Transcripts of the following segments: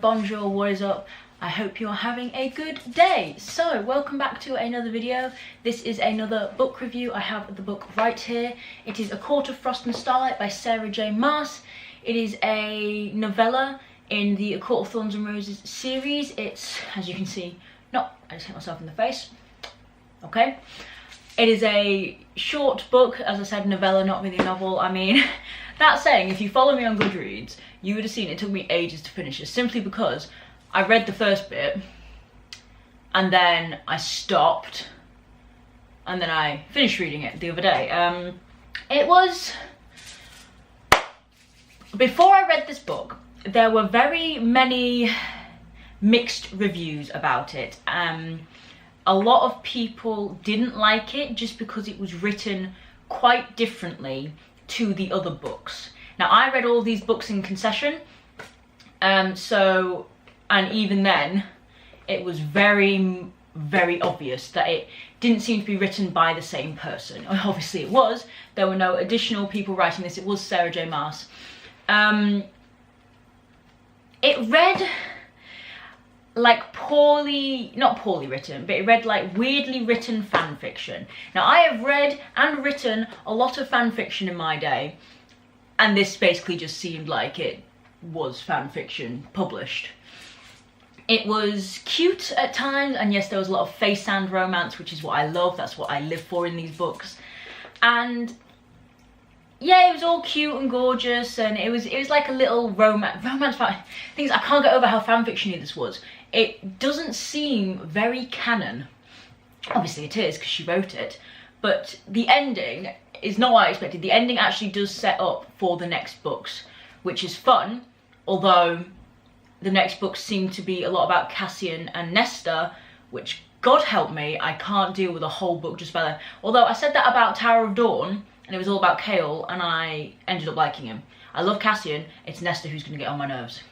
bonjour, what is up? I hope you're having a good day. So, welcome back to another video. This is another book review. I have the book right here. It is A Court of Frost and Starlight by Sarah J. Maas. It is a novella in the A Court of Thorns and Roses series. It's, as you can see, I just hit myself in the face. Okay. It is a short book, as I said, novella, not really a novel. I mean, that saying, if you follow me on Goodreads, you would have seen it took me ages to finish it, simply because I read the first bit, and then I stopped, and then I finished reading it the other day. It was... Before I read this book, there were very many mixed reviews about it. A lot of people didn't like it just because it was written quite differently to the other books. Now, I read all these books in concession, and even then, it was very, very obvious that it didn't seem to be written by the same person. Obviously it was. There were no additional people writing this. It was Sarah J. Maas. It read like not poorly written, but it read like weirdly written fan fiction. Now, I have read and written a lot of fan fiction in my day, and this basically just seemed like it was fan fiction published. It was cute at times, and yes, there was a lot of face sand romance, which is what I love. That's what I live for in these books. And yeah, it was all cute and gorgeous, and it was like a little romance things. I can't get over how fanfiction-y this was. It doesn't seem very canon. Obviously it is, because she wrote it, but the ending is not what I expected. The ending actually does set up for the next books, which is fun, although the next books seem to be a lot about Cassian and Nesta, which, God help me, I can't deal with a whole book just about them. Although I said that about Tower of Dawn, and it was all about Chaol, and I ended up liking him. I love Cassian, it's Nesta who's going to get on my nerves.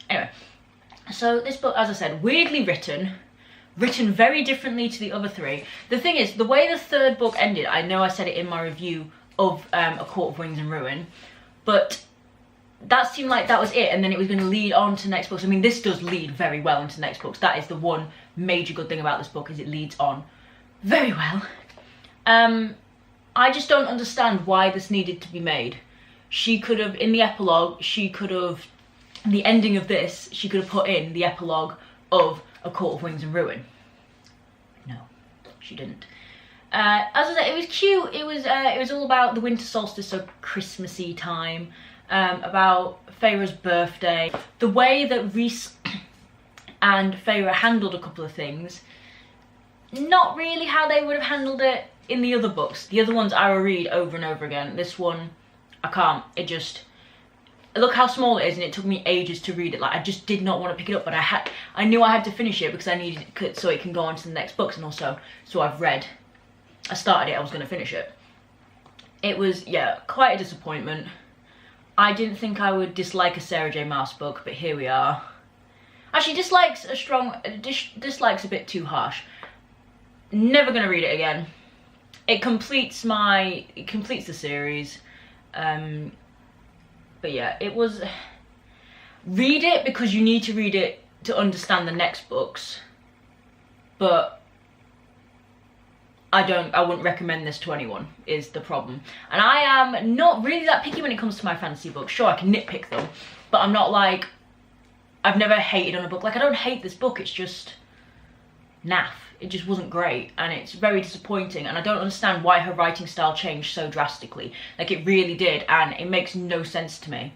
Anyway, so this book, as I said, weirdly written very differently to the other three. The thing is, the way the third book ended, I know I said it in my review of A Court of Wings and Ruin, but that seemed like that was it, and then it was going to lead on to next books. I mean, this does lead very well into next books. That is the one major good thing about this book, is it leads on very well. I just don't understand why this needed to be made. She could have, in the epilogue, the ending of this, she could have put in the epilogue of A Court of Wings and Ruin. No, she didn't. As I said, it was cute. It was all about the winter solstice, so Christmassy time, about Feyre's birthday. The way that Rhys and Feyre handled a couple of things, not really how they would have handled it in the other books. The other ones I will read over and over again. This one, I can't. It just... Look how small it is, and it took me ages to read it. Like, I just did not want to pick it up, but I knew I had to finish it because I needed it so it can go on to the next books, and also, so I started it, I was going to finish it. It was, yeah, quite a disappointment. I didn't think I would dislike a Sarah J. Maas book, but here we are. Actually, dislikes a bit too harsh. Never going to read it again. It completes the series. But yeah, it was... Read it because you need to read it to understand the next books. But I wouldn't recommend this to anyone, is the problem. And I am not really that picky when it comes to my fantasy books. Sure, I can nitpick them, but I'm not like... I've never hated on a book. Like, I don't hate this book, it's just... naff. It just wasn't great, and it's very disappointing, and I don't understand why her writing style changed so drastically. Like, it really did, and it makes no sense to me.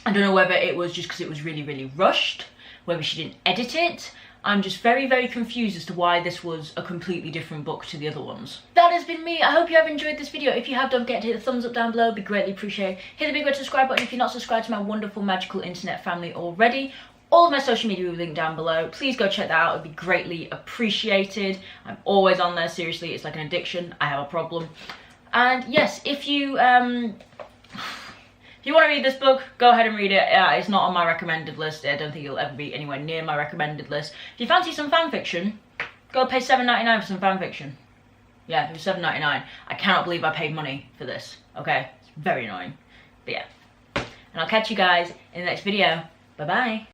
I don't know whether it was just because it was really, really rushed, whether she didn't edit it. I'm just very, very confused as to why this was a completely different book to the other ones. That has been me. I hope you have enjoyed this video. If you have, don't forget to hit the thumbs up down below. It'd be greatly appreciated. Hit the big red subscribe button if you're not subscribed to my wonderful, magical internet family already. All of my social media will be linked down below. Please go check that out. It'd be greatly appreciated. I'm always on there, seriously. It's like an addiction. I have a problem. And yes, if you want to read this book, go ahead and read it. It's not on my recommended list. I don't think it'll ever be anywhere near my recommended list. If you fancy some fan fiction, go pay $7.99 for some fan fiction. Yeah, it was $7.99. I cannot believe I paid money for this. Okay, it's very annoying. But yeah. And I'll catch you guys in the next video. Bye-bye.